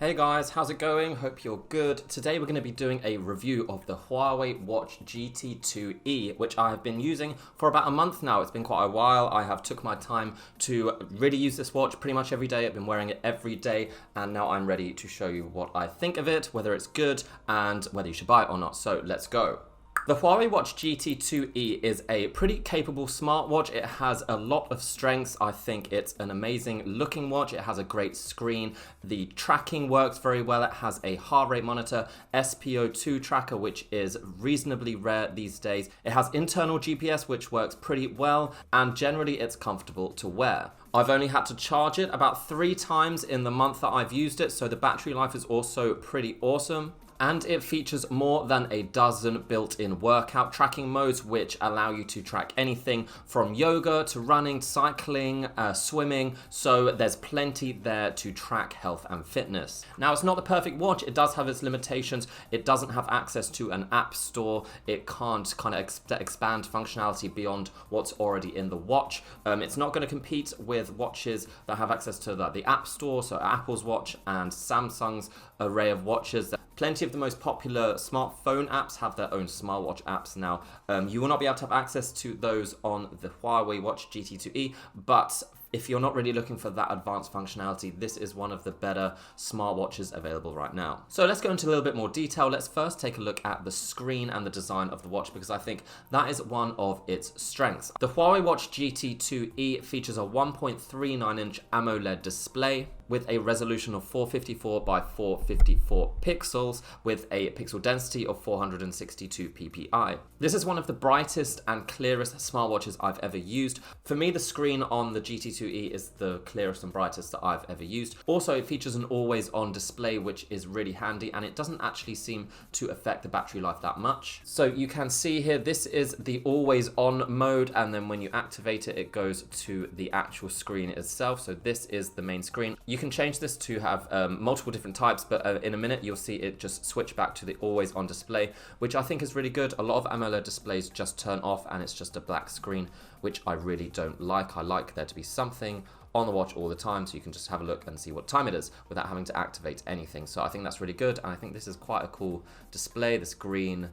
Hey guys, how's it going? Hope you're good. Today we're going to be doing a review of the Huawei Watch GT2e, which I have been using for about a month now. It's been quite a while. I have took my time to really use this watch pretty much every day. I've been wearing it every day, and now I'm ready to show you what I think of it, whether it's good, and whether you should buy it or not. So let's go. The Huawei Watch GT2e is a pretty capable smartwatch. It has a lot of strengths. I think it's an amazing looking watch. It has a great screen. The tracking works very well. It has a heart rate monitor, SpO2 tracker, which is reasonably rare these days. It has internal GPS, which works pretty well, and generally it's comfortable to wear. I've only had to charge it about 3 times in the month that I've used it, so the battery life is also pretty awesome. And it features more than a dozen built-in workout tracking modes, which allow you to track anything from yoga to running, cycling, swimming. So there's plenty there to track health and fitness. Now, it's not the perfect watch. It does have its limitations. It doesn't have access to an app store. It can't kind of expand functionality beyond what's already in the watch. It's not going to compete with watches that have access to the app store, so Apple's watch and Samsung's array of watches. Plenty of the most popular smartphone apps have their own smartwatch apps now. You will not be able to have access to those on the Huawei Watch GT2e, but if you're not really looking for that advanced functionality, this is one of the better smartwatches available right now. So let's go into a little bit more detail. Let's first take a look at the screen and the design of the watch, because I think that is one of its strengths. The Huawei Watch GT2e features a 1.39-inch AMOLED display with a resolution of 454 by 454 pixels with a pixel density of 462 ppi. This is one of the brightest and clearest smartwatches I've ever used. For me, the screen on the GT2e is the clearest and brightest that I've ever used. Also, it features an always-on display, which is really handy, and it doesn't actually seem to affect the battery life that much. So you can see here, this is the always-on mode, and then when you activate it, it goes to the actual screen itself. So this is the main screen. You can change this to have multiple different types, but in a minute you'll see it just switch back to the always-on display, which I think is really good. A lot of AMOLED displays just turn off and it's just a black screen, which I really don't like. I like there to be something on the watch all the time, so you can just have a look and see what time it is without having to activate anything. So I think that's really good, and I think this is quite a cool display. This green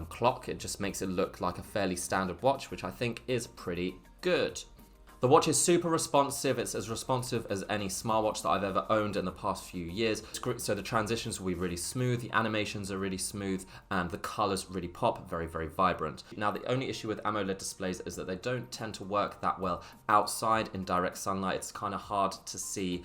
clock, it just makes it look like a fairly standard watch, which I think is pretty good. The watch is super responsive. It's as responsive as any smartwatch that I've ever owned in the past few years. So the transitions will be really smooth, the animations are really smooth, and the colors really pop, very, very vibrant. Now, the only issue with AMOLED displays is that they don't tend to work that well outside in direct sunlight. It's kind of hard to see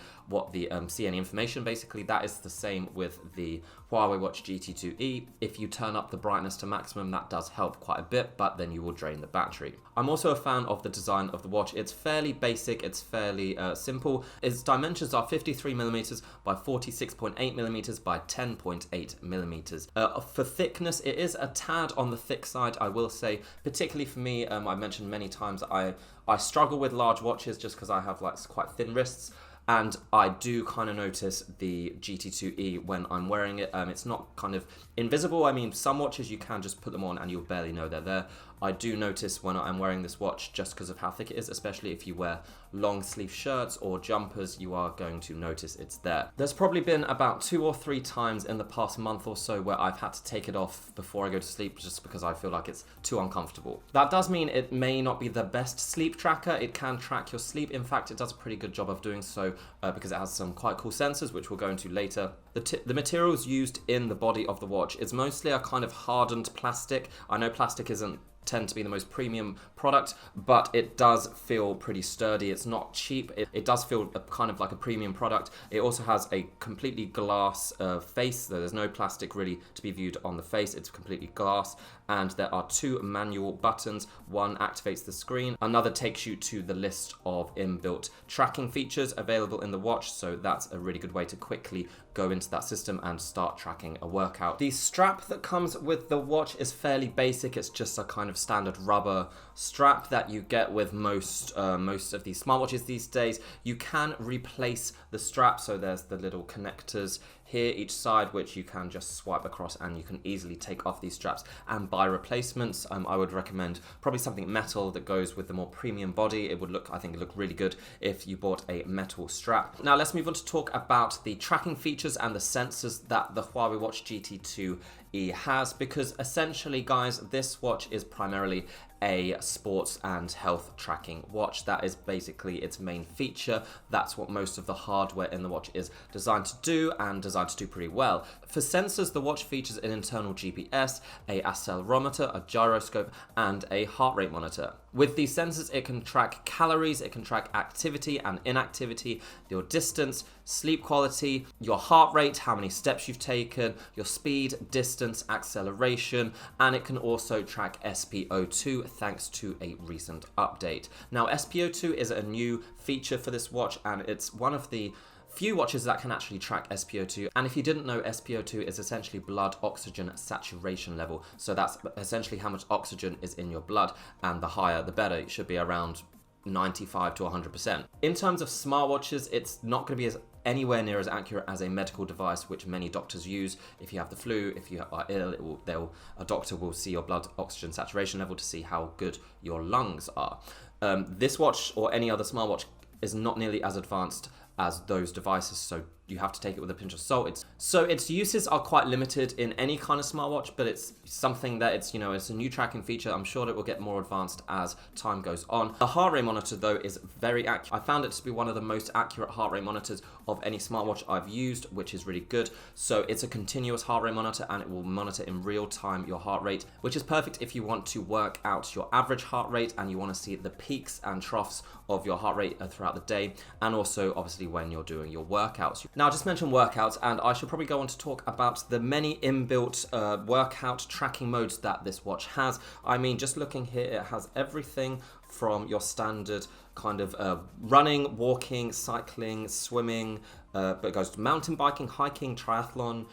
see any information. Basically, that is the same with the Huawei Watch GT2e. If you turn up the brightness to maximum, that does help quite a bit, but then you will drain the battery. I'm also a fan of the design of the watch. It's fairly basic, it's fairly simple. Its dimensions are 53mm by 46.8mm by 10.8mm. For thickness, it is a tad on the thick side, I will say, particularly for me. I mentioned many times I struggle with large watches just because I have quite thin wrists. And I do kind of notice the GT2e when I'm wearing it. It's not kind of invisible. I mean, some watches you can just put them on and you'll barely know they're there. I do notice when I'm wearing this watch just because of how thick it is, especially if you wear long sleeve shirts or jumpers, you are going to notice it's there. There's probably been about 2 or 3 times in the past month or so where I've had to take it off before I go to sleep just because I feel like it's too uncomfortable. That does mean it may not be the best sleep tracker. It can track your sleep. In fact, it does a pretty good job of doing so because it has some quite cool sensors, which we'll go into later. The materials used in the body of the watch is mostly a kind of hardened plastic. I know plastic isn't tend to be the most premium product, but it does feel pretty sturdy. It's not cheap. It does feel kind of like a premium product. It also has a completely glass face. So there's no plastic really to be viewed on the face. It's completely glass, and there are 2 manual buttons. One activates the screen, another takes you to the list of inbuilt tracking features available in the watch, so that's a really good way to quickly go into that system and start tracking a workout. The strap that comes with the watch is fairly basic. It's just a kind of standard rubber strap that you get with most of these smartwatches these days. You can replace the strap, so there's the little connectors here each side, which you can just swipe across, and you can easily take off these straps and buy replacements. I would recommend probably something metal that goes with the more premium body. It would look, I think it would look really good if you bought a metal strap. Now let's move on to talk about the tracking features and the sensors that the Huawei Watch GT2e has, because essentially, guys, this watch is primarily a sports and health tracking watch. That is basically its main feature. That's what most of the hardware in the watch is designed to do, and designed to do pretty well. For sensors, the watch features an internal GPS, a accelerometer, a gyroscope, and a heart rate monitor. With these sensors, it can track calories, it can track activity and inactivity, your distance, sleep quality, your heart rate, how many steps you've taken, your speed, distance, acceleration, and it can also track SpO2 thanks to a recent update. Now, SpO2 is a new feature for this watch, and it's one of the few watches that can actually track SpO2. And if you didn't know, SpO2 is essentially blood oxygen saturation level. So that's essentially how much oxygen is in your blood, and the higher the better. It should be around 95 to 100%. In terms of smartwatches, it's not going to be anywhere near as accurate as a medical device, which many doctors use. If you have the flu, if you are ill, a doctor will see your blood oxygen saturation level to see how good your lungs are. This watch or any other smartwatch is not nearly as advanced as those devices, so you have to take it with a pinch of salt. So its uses are quite limited in any kind of smartwatch, but it's something that it's a new tracking feature. I'm sure it will get more advanced as time goes on. The heart rate monitor, though, is very accurate. I found it to be one of the most accurate heart rate monitors of any smartwatch I've used, which is really good. So it's a continuous heart rate monitor, and it will monitor in real time your heart rate, which is perfect if you want to work out your average heart rate and you want to see the peaks and troughs of your heart rate throughout the day, and also obviously when you're doing your workouts. Now, I just mentioned workouts, and I should probably go on to talk about the many inbuilt workout tracking modes that this watch has. I mean, just looking here, it has everything from your standard kind of running, walking, cycling, swimming, but it goes to mountain biking, hiking, triathlon,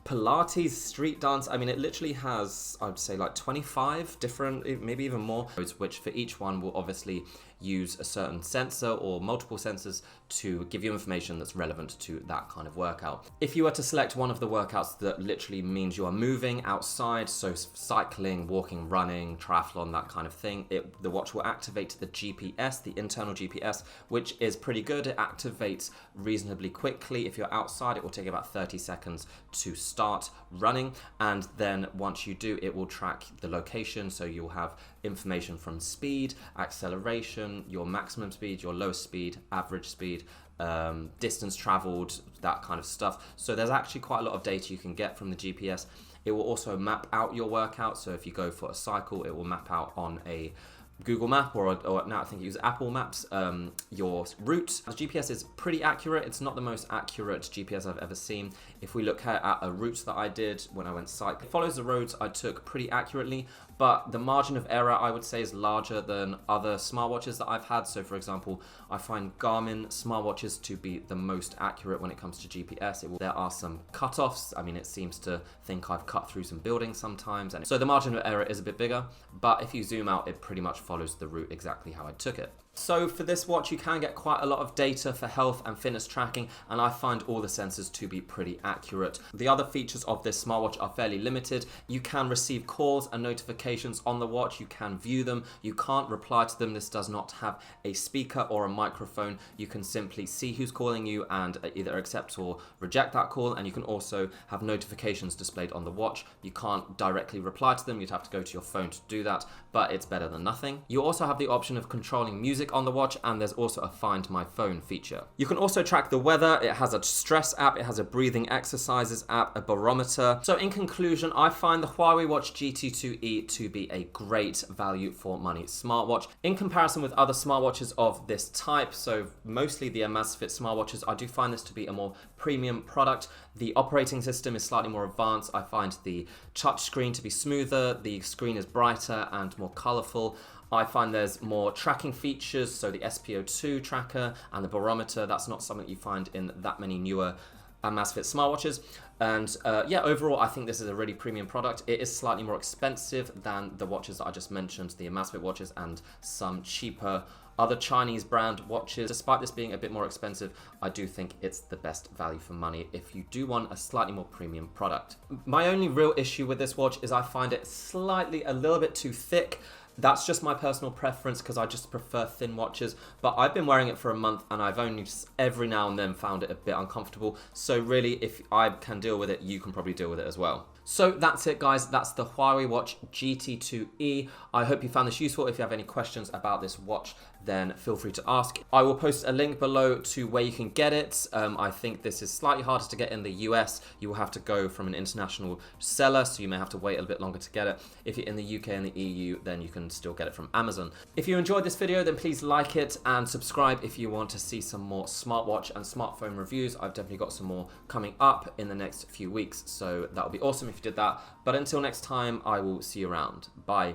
Pilates, street dance. I mean, it literally has, I'd say, like 25 different, maybe even more, which for each one will obviously use a certain sensor or multiple sensors to give you information that's relevant to that kind of workout. If you were to select one of the workouts that literally means you are moving outside, so cycling, walking, running, triathlon, that kind of thing, the watch will activate the GPS, the internal GPS, which is pretty good. It activates reasonably quickly. If you're outside, it will take about 30 seconds to start running, and then once you do, it will track the location, so you'll have information from speed, acceleration, your maximum speed, your lowest speed, average speed, distance traveled, that kind of stuff. So there's actually quite a lot of data you can get from the GPS. It will also map out your workout, so if you go for a cycle, it will map out on a Google Map or now I think you use Apple Maps, your route. The GPS is pretty accurate. It's not the most accurate GPS I've ever seen. If we look at a route that I did when I went cycling, it follows the roads I took pretty accurately, but the margin of error, I would say, is larger than other smartwatches that I've had. So for example, I find Garmin smartwatches to be the most accurate when it comes to GPS. There are some cutoffs. I mean, it seems to think I've cut through some buildings sometimes, and so the margin of error is a bit bigger, but if you zoom out, it pretty much follows the route exactly how I took it. So for this watch, you can get quite a lot of data for health and fitness tracking, and I find all the sensors to be pretty accurate. The other features of this smartwatch are fairly limited. You can receive calls and notifications on the watch. You can view them. You can't reply to them. This does not have a speaker or a microphone. You can simply see who's calling you and either accept or reject that call, and you can also have notifications displayed on the watch. You can't directly reply to them. You'd have to go to your phone to do that, but it's better than nothing. You also have the option of controlling music on the watch, and there's also a Find My Phone feature. You can also track the weather. It has a stress app, it has a breathing exercises app, a barometer. So in conclusion, I find the Huawei Watch GT2e to be a great value for money smartwatch. In comparison with other smartwatches of this type, so mostly the Amazfit smartwatches, I do find this to be a more premium product. The operating system is slightly more advanced. I find the touch screen to be smoother, the screen is brighter and more colorful. I find there's more tracking features, so the SpO2 tracker and the barometer, that's not something you find in that many newer Amazfit smartwatches. And yeah, overall, I think this is a really premium product. It is slightly more expensive than the watches that I just mentioned, the Amazfit watches, and some cheaper other Chinese brand watches. Despite this being a bit more expensive, I do think it's the best value for money if you do want a slightly more premium product. My only real issue with this watch is I find it slightly a little bit too thick. That's just my personal preference because I just prefer thin watches, but I've been wearing it for a month and I've only just every now and then found it a bit uncomfortable. So really, if I can deal with it, you can probably deal with it as well. So that's it, guys. That's the Huawei Watch GT2e. I hope you found this useful. If you have any questions about this watch, then feel free to ask. I will post a link below to where you can get it. I think this is slightly harder to get in the US. You will have to go from an international seller, so you may have to wait a little bit longer to get it. If you're in the UK and the EU, then you can still get it from Amazon. If you enjoyed this video, then please like it and subscribe if you want to see some more smartwatch and smartphone reviews. I've definitely got some more coming up in the next few weeks, so that would be awesome if you did that. But until next time, I will see you around. Bye.